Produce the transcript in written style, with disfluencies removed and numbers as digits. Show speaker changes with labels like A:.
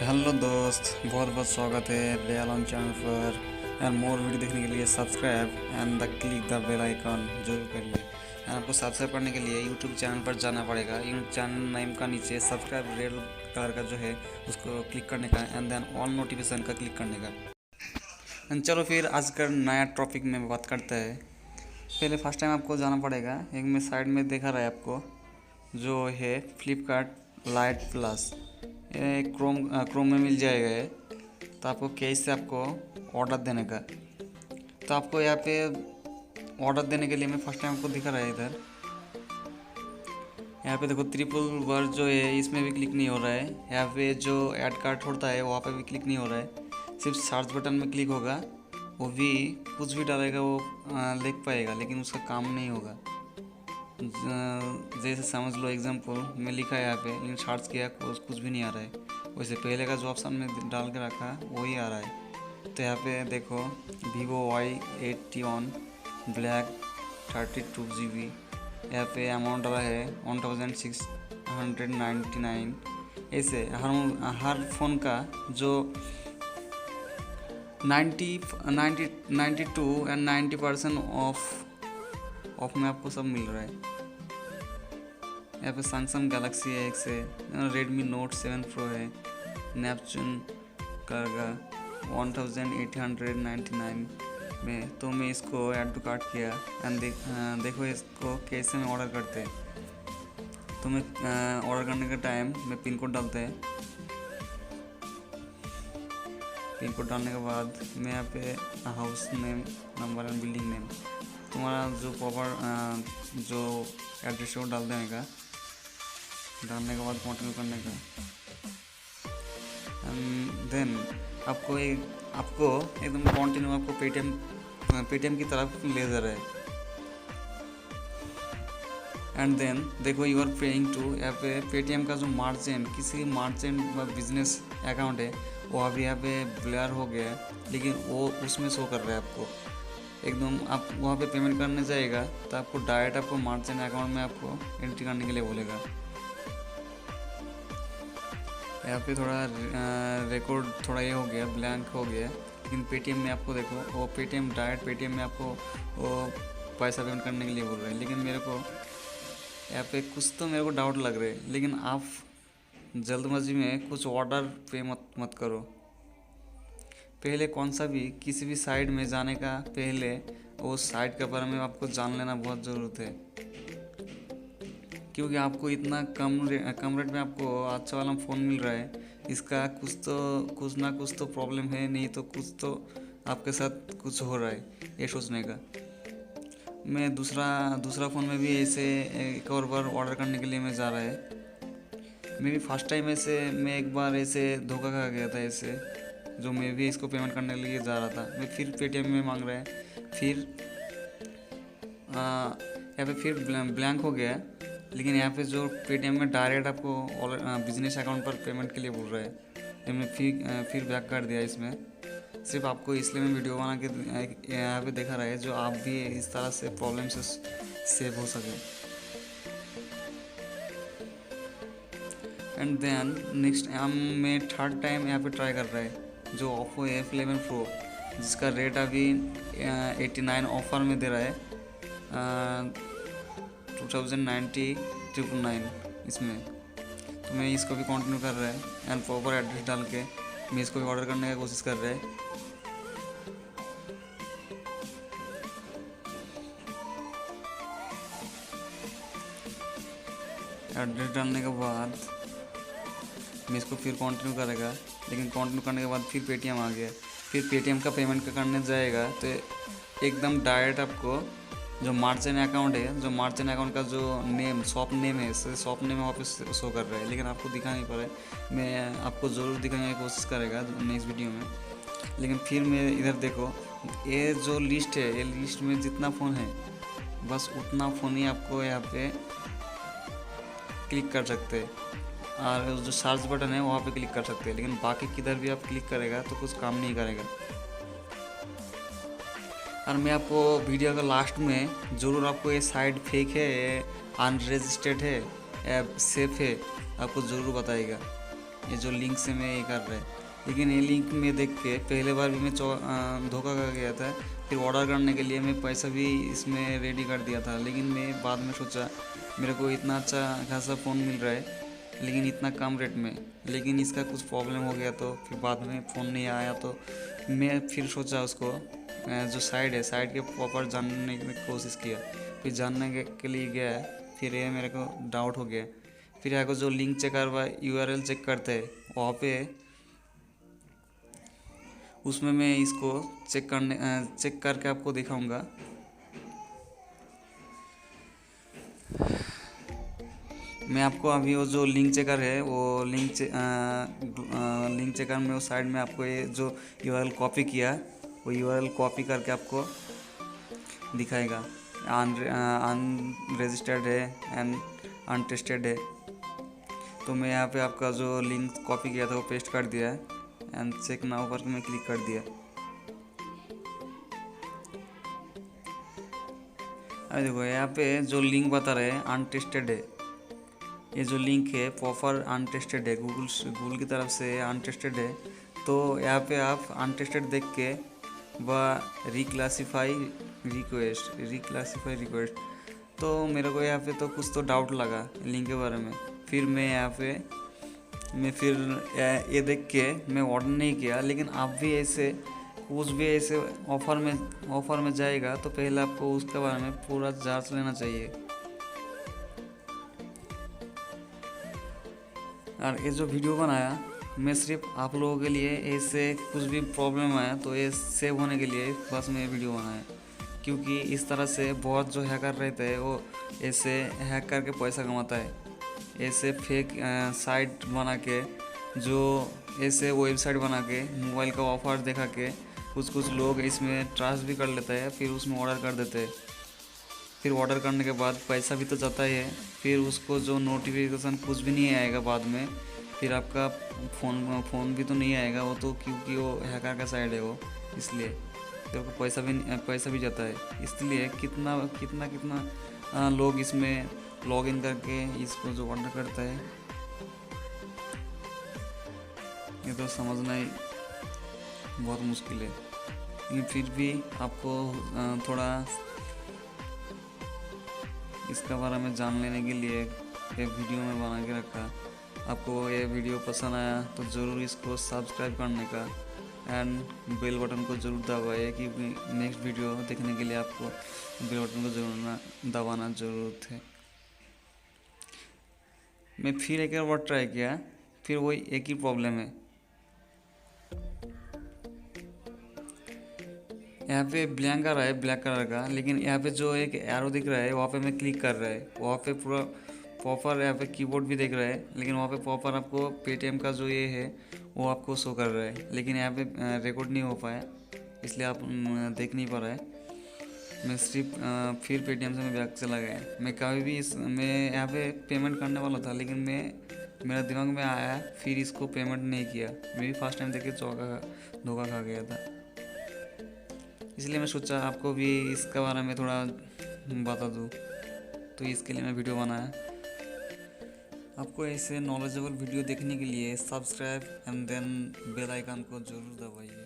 A: Hello दोस्त, बहुत बहुत स्वागत है रियल ऑन चैनल पर। एंड मोर वीडियो देखने के लिए subscribe and the click the bell icon जरूर करिए। एंड आपको सब्सक्राइब करने के लिए यूट्यूब चैनल पर जाना पड़ेगा। यूट्यूब चैनल नेम का नीचे सब्सक्राइब रेड कलर का जो है उसको क्लिक करने का एंड देन ऑल नोटिफिकेशन का क्लिक करने का। एंड चलो फिर आज का नया टॉपिक में बात करते हैं। पहले फर्स्ट टाइम आपको जाना पड़ेगा, एक में साइड में देखा रहा है आपको जो है फ्लिपकार्ट लाइट प्लस, ये क्रोम में मिल जाएगा ये। तो आपको कैश से आपको ऑर्डर देने का, तो आपको यहाँ पे ऑर्डर देने के लिए मैं फर्स्ट टाइम आपको दिखा रहा है इधर। यहाँ पे देखो ट्रिपल वर्ड जो है इसमें भी क्लिक नहीं हो रहा है। यहाँ पे जो ऐड कार्ड होता है वहाँ पे भी क्लिक नहीं हो रहा है, सिर्फ सर्च बटन में क्लिक होगा। वो भी कुछ भी डालेगा वो लिख पाएगा, लेकिन उसका काम नहीं होगा। जैसे समझ लो एग्जांपल मैं लिखा है यहाँ पे, लेकिन सर्च किया कुछ भी नहीं आ रहा है। वैसे पहले का जो ऑप्शन में डाल के रखा वही आ रहा है। तो यहाँ पे देखो Vivo Y81 ब्लैक 32 GB। यहाँ पे अमाउंट डाला है 1699। ऐसे हर फ़ोन का जो 92 एंड 90% ऑफ में आपको सब मिल रहा है। यहाँ पे सैमसंग गैलेक्सी X है, रेडमी नोट 7 प्रो है, नेपच्यून का 1899 में। तो मैं इसको ऐड टू कार्ट किया एंड देखो इसको कैसे में ऑर्डर करते हैं। तो मैं ऑर्डर करने के टाइम मैं पिन कोड डालते हैं। पिन कोड डालने के बाद मैं यहाँ पे house name, number and building name, तुम्हारा जो प्रॉपर जो एड्रेस है वो डाल देने का। डालने के बाद कंटिन्यू करने का। देन आपको एकदम कंटिन्यू आपको पेटीएम की तरफ ले जा रहा है। एंड देन देखो यू आर पेइंग टू, यहाँ पे पेटीएम का जो मार्जिन, किसी मार्जिन बिजनेस अकाउंट है वो अभी यहाँ पे ब्लर हो गया है, लेकिन वो उसमें शो कर रहा है आपको। एकदम आप वहाँ पे पेमेंट करने जाएगा तो आपको डायरेक्ट आपको मार्जिन अकाउंट में आपको एंट्री करने के लिए बोलेगा। यहाँ पे थोड़ा रिकॉर्ड थोड़ा ये हो गया, ब्लैंक हो गया। लेकिन पेटीएम में आपको देखो वो डायरेक्ट पेटीएम में आपको वो पैसा पेमेंट करने के लिए बोल रहे हैं। लेकिन मेरे को यहाँ पे कुछ तो मेरे को डाउट लग रहे हैं। लेकिन आप जल्दबाजी में कुछ ऑर्डर पे मत करो। पहले कौन सा भी किसी भी साइट में जाने का पहले वो साइट के बारे में आपको जान लेना बहुत ज़रूरत है, क्योंकि आपको इतना कम रेट में आपको अच्छा वाला फ़ोन मिल रहा है। इसका कुछ ना कुछ तो प्रॉब्लम है, नहीं तो कुछ तो आपके साथ कुछ हो रहा है, ये सोचने का। मैं दूसरा फ़ोन में भी ऐसे एक और बार ऑर्डर करने के लिए मैं जा रहा है। मैं भी फर्स्ट टाइम ऐसे मैं एक बार ऐसे धोखा खा गया था ऐसे, जो मैं भी इसको पेमेंट करने के लिए जा रहा था। मैं फिर पेटीएम में मांग रहा है, फिर यहाँ पे फिर ब्लैंक हो गया। लेकिन यहाँ पे जो पेटीएम में डायरेक्ट आपको बिजनेस अकाउंट पर पेमेंट के लिए बोल रहा है, तो मैं फिर बैक कर दिया इसमें। सिर्फ आपको इसलिए मैं वीडियो बना के यहाँ पे दिखा रहा है, जो आप भी इस तरह से प्रॉब्लम से सेव हो सके। एंड देन नेक्स्ट मैं थर्ड टाइम यहाँ पे ट्राई कर रहा है, जो Oppo F11 Pro, जिसका रेट अभी 89 ऑफर में दे रहा है 2090 इसमें। तो मैं इसको भी कंटिन्यू कर रहा है एंड प्रॉपर एड्रेस डाल के मैं इसको भी ऑर्डर करने की कोशिश कर रहा है। एड्रेस डालने के बाद मैं इसको फिर कंटिन्यू करेगा, लेकिन कंटिन्यू करने के बाद फिर पेटीएम आ गया। फिर पेटीएम का पेमेंट करने जाएगा तो एकदम डायरेक्ट आपको जो मार्जिन अकाउंट है, जो मार्जिन अकाउंट का जो नेम शॉप नेम है, शॉप नेम वहाँ पे शो कर रहा है, लेकिन आपको दिखा नहीं पा रहा है। मैं आपको ज़रूर दिखाने की कोशिश करेगा नेक्स्ट वीडियो में। लेकिन फिर मैं इधर देखो, ये जो लिस्ट है, ये लिस्ट में जितना फ़ोन है बस उतना फ़ोन ही आपको यहाँ पे क्लिक कर सकते हैं, और जो सर्च बटन है वहाँ पे क्लिक कर सकते हैं। लेकिन बाकी किधर भी आप क्लिक करेगा तो कुछ काम नहीं करेगा। और मैं आपको वीडियो का लास्ट में ज़रूर आपको ये साइट फेक है, अनरजिस्टर्ड है, सेफ है, आपको ज़रूर बताएगा। ये जो लिंक से मैं ये कर रहा है। लेकिन ये लिंक में देख के पहले बार भी मैं धोखा कर गया था। फिर ऑर्डर करने के लिए मैं पैसा भी इसमें रेडी कर दिया था, लेकिन मैं बाद में सोचा मेरे को इतना अच्छा खासा फ़ोन मिल रहा है लेकिन इतना कम रेट में, लेकिन इसका कुछ प्रॉब्लम हो गया तो फिर बाद में फ़ोन नहीं आया। तो मैं फिर सोचा उसको जो साइट है, साइट के प्रॉपर जानने की कोशिश किया। फिर जानने के लिए गया, फिर ये मेरे को डाउट हो गया। फिर यहाँ को जो लिंक चेक करवा URL चेक करते हैं वहाँ पे, उसमें मैं इसको चेक करके आपको दिखाऊंगा। मैं आपको अभी वो जो लिंक चेकर है वो लिंक चेकर में वो साइड में आपको ये जो URL कॉपी किया वो URL कॉपी करके आपको दिखाएगा। अनरजिस्टर्ड है एंड अनटेस्टेड है। तो मैं यहाँ पे आपका जो लिंक कॉपी किया था वो पेस्ट कर दिया एंड चेक नाउ पर मैं क्लिक कर दिया। अभी देखो यहाँ पे जो लिंक बता रहे हैं अनटेस्टेड है। ये जो लिंक है प्रॉपर अनटेस्टेड है, गूगल की तरफ से अनटेस्टेड है। तो यहाँ पे आप अनटेस्टेड देख के व रिक्लासीफाई रिक्वेस्ट, तो मेरे को यहाँ पे तो कुछ तो डाउट लगा लिंक के बारे में। फिर मैं यहाँ पे ये देख के मैं ऑर्डर नहीं किया। लेकिन आप भी ऐसे कुछ भी ऐसे ऑफ़र में जाएगा तो पहले आपको उसके बारे में पूरा जांच लेना चाहिए। और ये जो वीडियो बनाया मैं सिर्फ आप लोगों के लिए, ऐसे कुछ भी प्रॉब्लम आया तो ये सेव होने के लिए बस मैं वीडियो बनाया। क्योंकि इस तरह से बहुत जो हैकर रहते हैं वो ऐसे हैक करके पैसा कमाता है। ऐसे फेक साइट बना के, जो ऐसे वेबसाइट बना के मोबाइल का ऑफर दिखा के कुछ लोग इसमें ट्रस्ट भी कर लेते हैं, फिर उसमें ऑर्डर कर देते हैं। फिर ऑर्डर करने के बाद पैसा भी तो जाता ही है, फिर उसको जो नोटिफिकेशन कुछ भी नहीं आएगा बाद में, फिर आपका फ़ोन भी तो नहीं आएगा वो तो, क्योंकि वो हैकर का साइड है वो, इसलिए तो पैसा भी जाता है। इसलिए कितना लोग इसमें लॉग इन करके इसको जो ऑर्डर करता है, ये तो समझना ही बहुत मुश्किल है। लेकिन फिर भी आपको थोड़ा इसका बारे में जान लेने के लिए एक वीडियो में बना के रखा। आपको ये वीडियो पसंद आया तो ज़रूर इसको सब्सक्राइब करने का एंड बेल बटन को ज़रूर दबाइए, क्योंकि नेक्स्ट वीडियो देखने के लिए आपको बेल बटन को ज़रूर दबाना ज़रूरत है। मैं फिर एक बार ट्राई किया, फिर वही एक ही प्रॉब्लम है। यहाँ पे ब्लैंक आ रहा है ब्लैक कलर का, लेकिन यहाँ पे जो एक एरो दिख रहा है वहाँ पे मैं क्लिक कर रहा है, वहाँ पे पूरा प्रॉपर यहाँ पे कीबोर्ड भी दिख रहा है, लेकिन वहाँ पे प्रॉपर आपको पेटीएम का जो ये है वो आपको शो कर रहा है। लेकिन यहाँ पे रिकॉर्ड नहीं हो पाया, इसलिए आप देख नहीं पा रहा है। मैं सिर्फ फिर पेटीएम से मैं बैक चला गया। मैं यहाँ पे पेमेंट करने वाला था, लेकिन मेरा दिमाग में आया फिर इसको पेमेंट नहीं किया। मैं भी फर्स्ट टाइम देख के धोखा खा गया था। इसलिए मैं सोचा आपको भी इसके बारे में थोड़ा बता दूँ, तो इसके लिए मैं वीडियो बनाया। आपको ऐसे नॉलेजेबल वीडियो देखने के लिए subscribe and then bell icon को ज़रूर दबाइए।